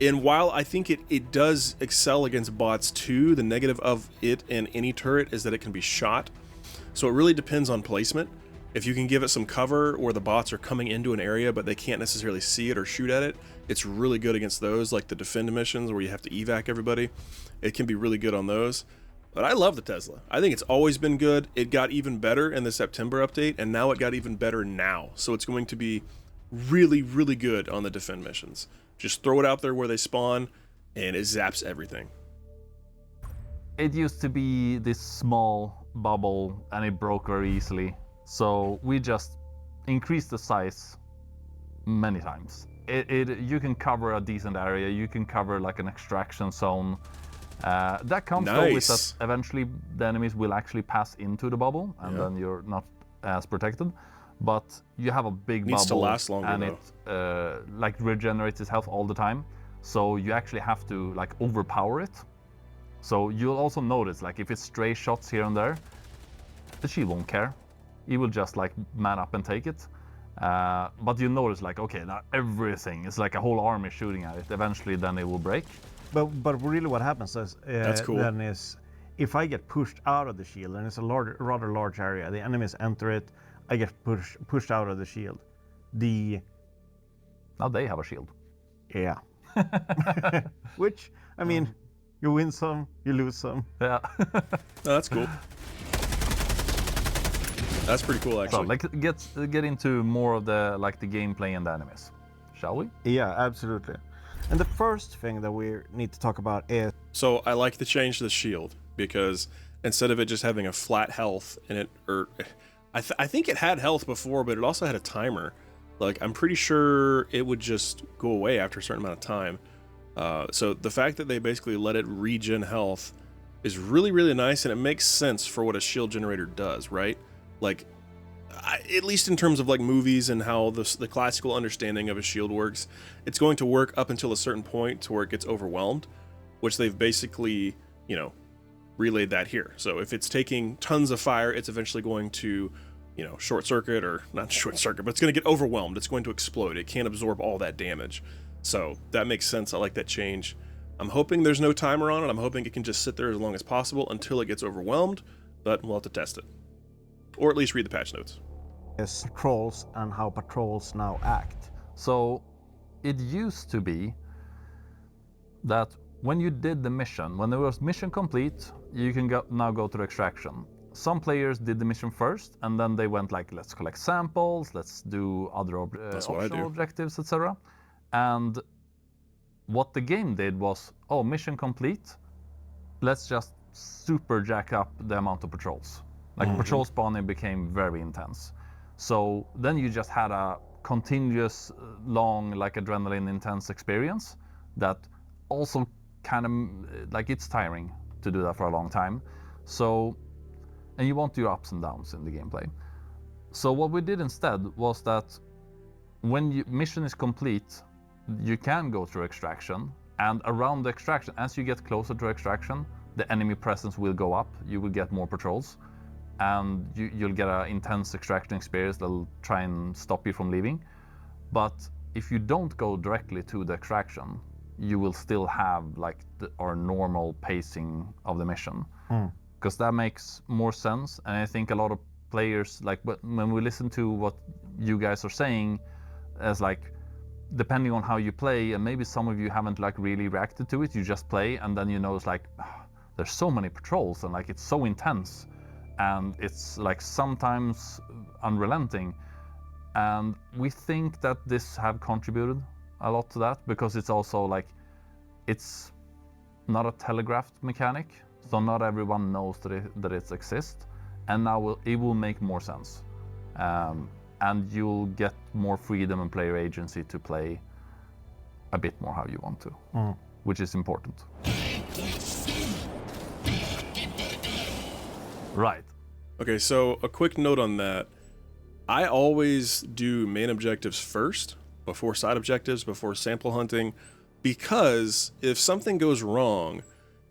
And while I think it does excel against bots too, the negative of it and any turret is that it can be shot. So it really depends on placement. If you can give it some cover where the bots are coming into an area but they can't necessarily see it or shoot at it, it's really good against those, like the defend missions where you have to evac everybody. It can be really good on those. But I love the Tesla. I think it's always been good. It got even better in the September update, and now it got even better now. So it's going to be really, really good on the defend missions. Just throw it out there where they spawn, and it zaps everything. It used to be this small bubble, and it broke very easily. So we just increased the size many times. You can cover a decent area. You can cover like an extraction zone. That comes though with that eventually the enemies will actually pass into the bubble, and then you're not as protected. But you have a big Needs bubble, to last longer, and though. it like regenerates its health all the time. So you actually have to like overpower it. So you'll also notice like if it's stray shots here and there, the shield won't care. He will just like man up and take it. But you notice like, okay, now everything is like a whole army shooting at it. Eventually then it will break. But really what happens is, That's cool. then is, if I get pushed out of the shield, and it's a rather large area, the enemies enter it, I get pushed out of the shield. Now they have a shield. Yeah. Which, I mean, you win some, you lose some. Yeah. Oh, that's cool. That's pretty cool, actually. So let's get into more of the like the gameplay and the enemies, shall we? Yeah, absolutely. And the first thing that we need to talk about is... So I like the change to the shield, because instead of it just having a flat health in it, or I think it had health before, but it also had a timer. Like, I'm pretty sure it would just go away after a certain amount of time. So the fact that they basically let it regen health is really, really nice, and it makes sense for what a shield generator does, right? Like, at least in terms of like movies and how the classical understanding of a shield works, it's going to work up until a certain point to where it gets overwhelmed, which they've basically, you know, relayed that here. So if it's taking tons of fire, it's eventually going to, you know, short circuit, or not short circuit, but it's going to get overwhelmed. It's going to explode. It can't absorb all that damage. So that makes sense. I like that change. I'm hoping there's no timer on it. I'm hoping it can just sit there as long as possible until it gets overwhelmed, but we'll have to test it. Or at least read the patch notes. Is patrols and how patrols now act. So it used to be that when you did the mission, when there was mission complete, you can now go to extraction. Some players did the mission first, and then they went like, let's collect samples, let's do other optional objectives, etc. And what the game did was, oh, mission complete, let's just super jack up the amount of patrols. Like patrol spawning became very intense. So then you just had a continuous, long, like adrenaline intense experience that also kind of, like, it's tiring to do that for a long time. So, and you want your ups and downs in the gameplay. So what we did instead was that when mission is complete, you can go through extraction, and around the extraction, as you get closer to extraction, the enemy presence will go up, you will get more patrols, and you'll get an intense extraction experience that'll try and stop you from leaving. But if you don't go directly to the extraction, you will still have like our normal pacing of the mission. Because that makes more sense, and I think a lot of players, like when we listen to what you guys are saying, as like, depending on how you play, and maybe some of you haven't like really reacted to it, you just play, and then you know it's like, there's so many patrols, and like it's so intense, and it's like sometimes unrelenting. And we think that this have contributed a lot to that, because it's also like, it's not a telegraphed mechanic, so not everyone knows that it exists, and now it will make more sense. And you'll get more freedom and player agency to play a bit more how you want to, which is important. Right. Okay, so a quick note on that. I always do main objectives first, before side objectives, before sample hunting, because if something goes wrong,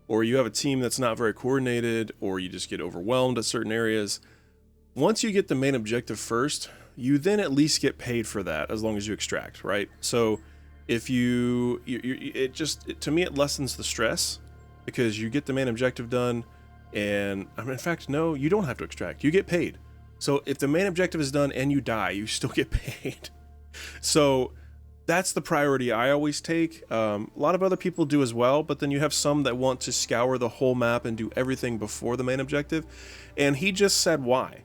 or you have a team that's not very coordinated, or you just get overwhelmed at certain areas, once you get the main objective first, you then at least get paid for that as long as you extract, right? So if to me, it lessens the stress, because you get the main objective done, and I mean, in fact, no, you don't have to extract, you get paid. So if the main objective is done and you die, you still get paid. So that's the priority I always take. A lot of other people do as well, but then you have some that want to scour the whole map and do everything before the main objective. And he just said why.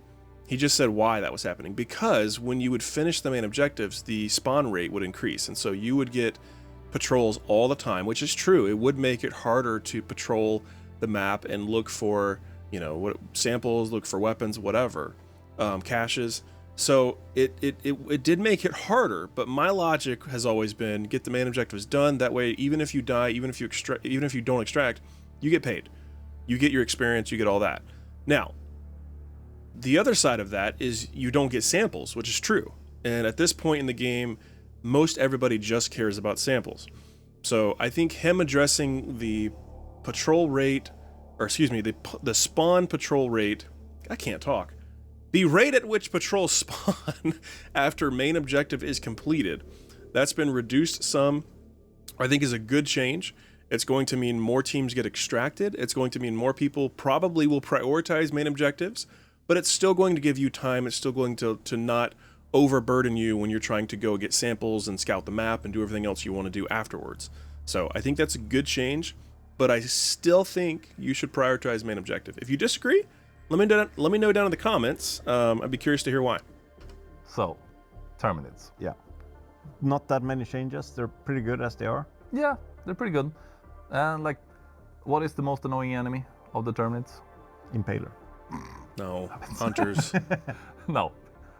He just said why that was happening. Because when you would finish the main objectives, the spawn rate would increase. And so you would get patrols all the time, which is true. It would make it harder to patrol the map and look for, you know, what samples, look for weapons, whatever. caches. So it did make it harder, but my logic has always been get the main objectives done. That way, even if you die, even if you don't extract, you get paid. You get your experience, you get all that. Now, the other side of that is you don't get samples, which is true. And at this point in the game, most everybody just cares about samples. So I think him addressing the patrol rate, or excuse me, the spawn patrol rate, I can't talk. The rate at which patrols spawn after main objective is completed, that's been reduced some, I think is a good change. It's going to mean more teams get extracted. It's going to mean more people probably will prioritize main objectives, but it's still going to give you time. It's still going to not overburden you when you're trying to go get samples and scout the map and do everything else you want to do afterwards. So I think that's a good change, but I still think you should prioritize main objective. If you disagree, let me know down in the comments. I'd be curious to hear why. So, Terminids. Yeah. Not that many changes. They're pretty good as they are. Yeah, they're pretty good. And like, what is the most annoying enemy of the Terminids? Impaler. No, hunters. No,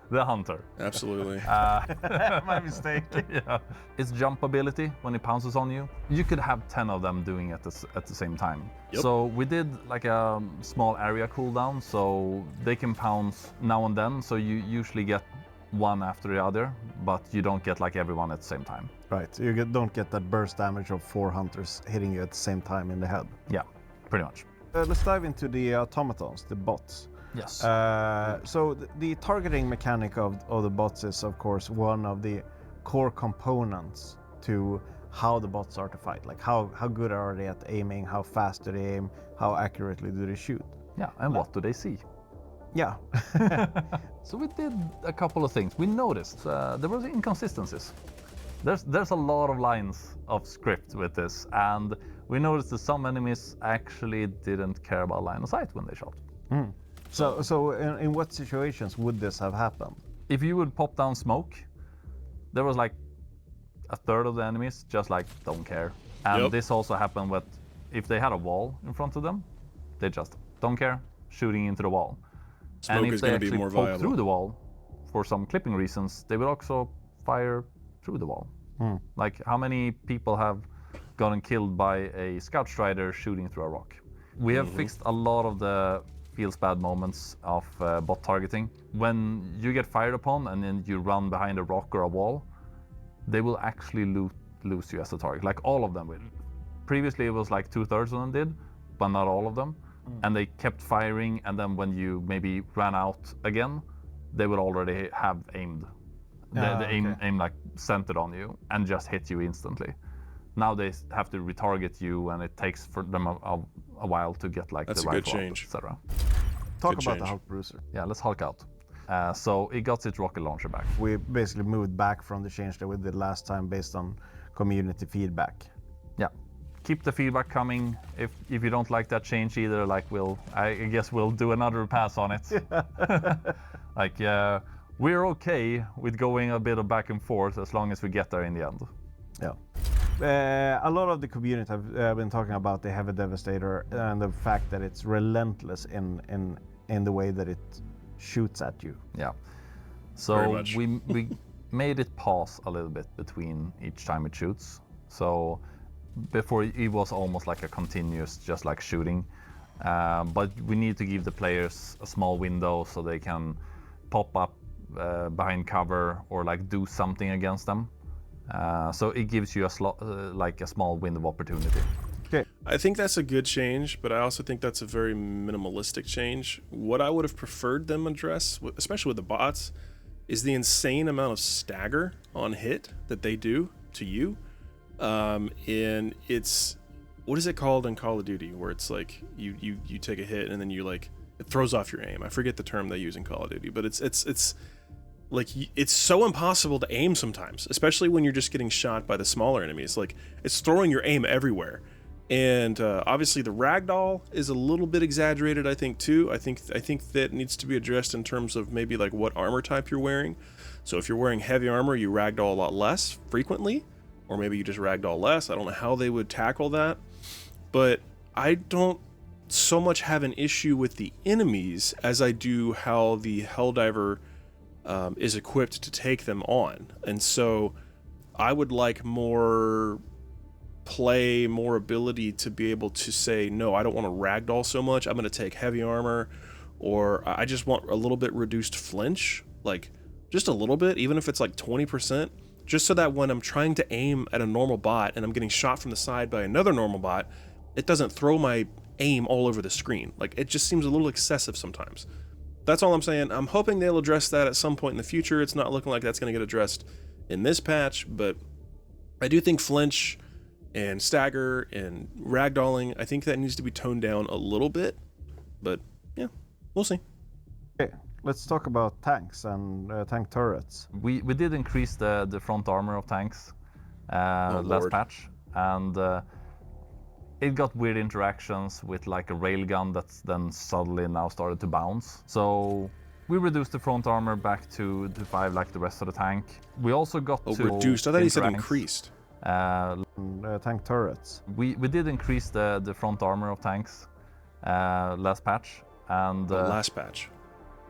the hunter. Absolutely. My mistake. Yeah, it's jump ability when it pounces on you. You could have 10 of them doing it at the same time. Yep. So we did like a small area cooldown, so they can pounce now and then. So you usually get one after the other, but you don't get like everyone at the same time. Right, you don't get that burst damage of 4 hunters hitting you at the same time in the head. Yeah, pretty much. Let's dive into the automatons, the bots. Yes. So the targeting mechanic of the bots is, of course, one of the core components to how the bots are to fight. Like how good are they at aiming, how fast do they aim, how accurately do they shoot. Yeah, and what do they see? Yeah. So we did a couple of things. We noticed there was inconsistencies. There's a lot of lines of script with this, and we noticed that some enemies actually didn't care about line of sight when they shot. Mm. So in what situations would this have happened? If you would pop down smoke, there was like a third of the enemies just like don't care. And this also happened with if they had a wall in front of them, they just don't care, shooting into the wall. Smoke and if is they going to be actually more poke viable. through the wall for some clipping reasons, they will also fire through the wall. Like how many people have gotten killed by a scout strider shooting through a rock? We have fixed a lot of the feels bad moments of bot targeting. When you get fired upon and then you run behind a rock or a wall, they will actually lose you as a target. Like all of them will. Previously it was like 2/3 of them did, but not all of them. And they kept firing, and then when you maybe ran out again, they would already have aimed. The aim like centered on you and just hit you instantly. Now they have to retarget you, and it takes for them a while to get like That's the a good rifle out, change. etc. Talk Good about the change. Hulk Bruiser. Yeah, let's Hulk out. So it got its rocket launcher back. We basically moved back from the change that we did last time based on community feedback. Yeah, keep the feedback coming. If you don't like that change either, like I guess we'll do another pass on it. Like we're okay with going a bit of back and forth as long as we get there in the end. Yeah. A lot of the community have been talking about the Heavy Devastator and the fact that it's relentless in the way that it shoots at you. Yeah. Very So much. we made it pause a little bit between each time it shoots. So before it was almost like a continuous, just like shooting. But we need to give the players a small window so they can pop up behind cover or like do something against them. So it gives you like a small window of opportunity. Okay. I think that's a good change, but I also think that's a very minimalistic change. What I would have preferred them address, especially with the bots, is the insane amount of stagger on hit that they do to you. And it's, what is it called in Call of Duty, where it's like you take a hit and then you like it throws off your aim. I forget the term they use in Call of Duty, but it's like it's so impossible to aim sometimes, especially when you're just getting shot by the smaller enemies. Like it's throwing your aim everywhere. And obviously the ragdoll is a little bit exaggerated, I think too. I think that needs to be addressed in terms of maybe like what armor type you're wearing. So if you're wearing heavy armor, you ragdoll a lot less frequently, or maybe you just ragdoll less. I don't know how they would tackle that, but I don't so much have an issue with the enemies as I do how the Helldiver is equipped to take them on. And so I would like more play, more ability to be able to say, no, I don't want to ragdoll so much. I'm going to take heavy armor, or I just want a little bit reduced flinch, like just a little bit, even if it's like 20%, just so that when I'm trying to aim at a normal bot and I'm getting shot from the side by another normal bot, it doesn't throw my aim all over the screen. Like, it just seems a little excessive sometimes. That's all I'm saying. I'm hoping they'll address that at some point in the future. It's not looking like that's going to get addressed in this patch, but I do think flinch and stagger and ragdolling, I think that needs to be toned down a little bit, but yeah, we'll see. Okay, let's talk about tanks and tank turrets. We did increase the front armor of tanks last patch, and it got weird interactions with like a railgun that's then suddenly now started to bounce. So we reduced the front armor back to 5 like the rest of the tank. We also got to reduced. I thought you said increased. Tank turrets. We did increase the front armor of tanks last patch, and last patch.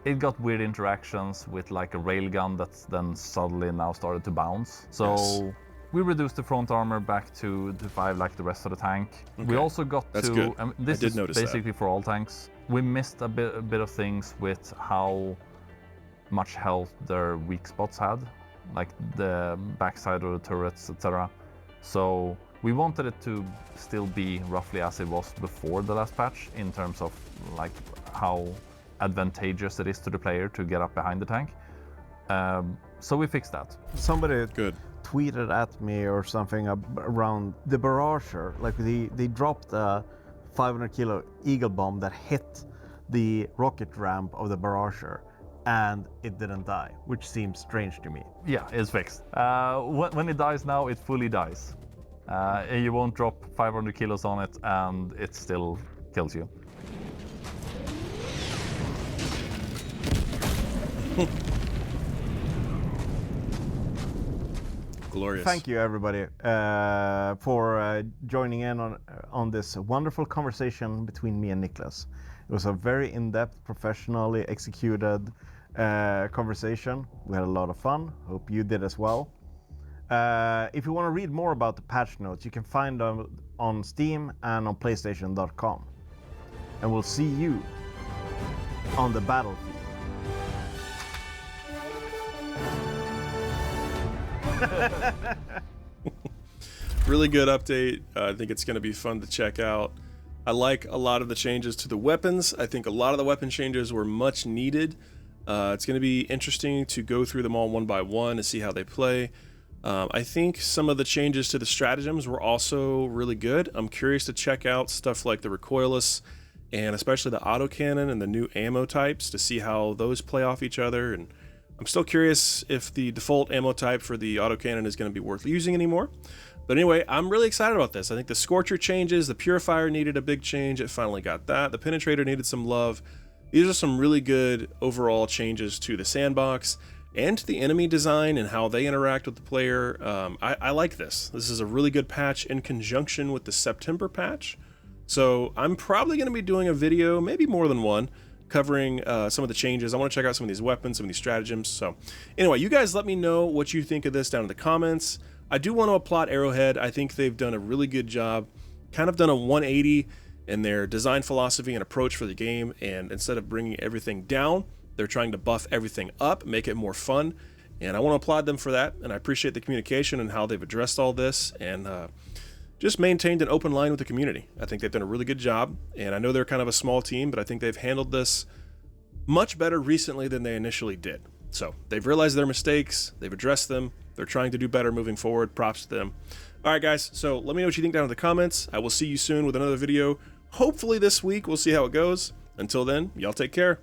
It got weird interactions with like a railgun that's then suddenly now started to bounce. So yes. We reduced the front armor back to 5 like the rest of the tank. Okay. We also got That's to... good. This I did is notice basically for all tanks. We missed a bit of things with how much health their weak spots had, like the backside of the turrets, etc. So we wanted it to still be roughly as it was before the last patch in terms of like how advantageous it is to the player to get up behind the tank. So we fixed that. Somebody Good. tweeted at me or something around the Barrager. Like they dropped a 500 kilo eagle bomb that hit the rocket ramp of the Barrager, and it didn't die, which seems strange to me. Yeah, it's fixed. When it dies now, it fully dies. And you won't drop 500 kilos on it, and it still kills you. Glorious. Thank you, everybody, for joining in on this wonderful conversation between me and Niklas. It was a very in-depth, professionally executed conversation. We had a lot of fun. Hope you did as well. If you want to read more about the patch notes, you can find them on Steam and on PlayStation.com. And we'll see you on the battlefield. Really good update. I think it's going to be fun to check out. I like a lot of the changes to the weapons. I think a lot of the weapon changes were much needed. It's going to be interesting to go through them all one by one and see how they play. I think some of the changes to the stratagems were also really good. I'm curious to check out stuff like the recoilless and especially the autocannon and the new ammo types to see how those play off each other. And I'm still curious if the default ammo type for the autocannon is going to be worth using anymore. But anyway, I'm really excited about this. I think the Scorcher changes, the Purifier needed a big change, it finally got that. The Penetrator needed some love. These are some really good overall changes to the sandbox and to the enemy design and how they interact with the player. I like this. This is a really good patch in conjunction with the September patch. So I'm probably going to be doing a video, maybe more than one, covering some of the changes. I want to check out some of these weapons, some of these stratagems. So anyway, you guys let me know what you think of this down in the comments. I do want to applaud Arrowhead. I think they've done a really good job, kind of done a 180 in their design philosophy and approach for the game, and instead of bringing everything down, they're trying to buff everything up, make it more fun, and I want to applaud them for that, and I appreciate the communication and how they've addressed all this, and just maintained an open line with the community. I think they've done a really good job, and I know they're kind of a small team, but I think they've handled this much better recently than they initially did. So they've realized their mistakes, they've addressed them, they're trying to do better moving forward. Props to them. All right, guys, so let me know what you think down in the comments. I will see you soon with another video. Hopefully this week. We'll see how it goes. Until then, y'all take care.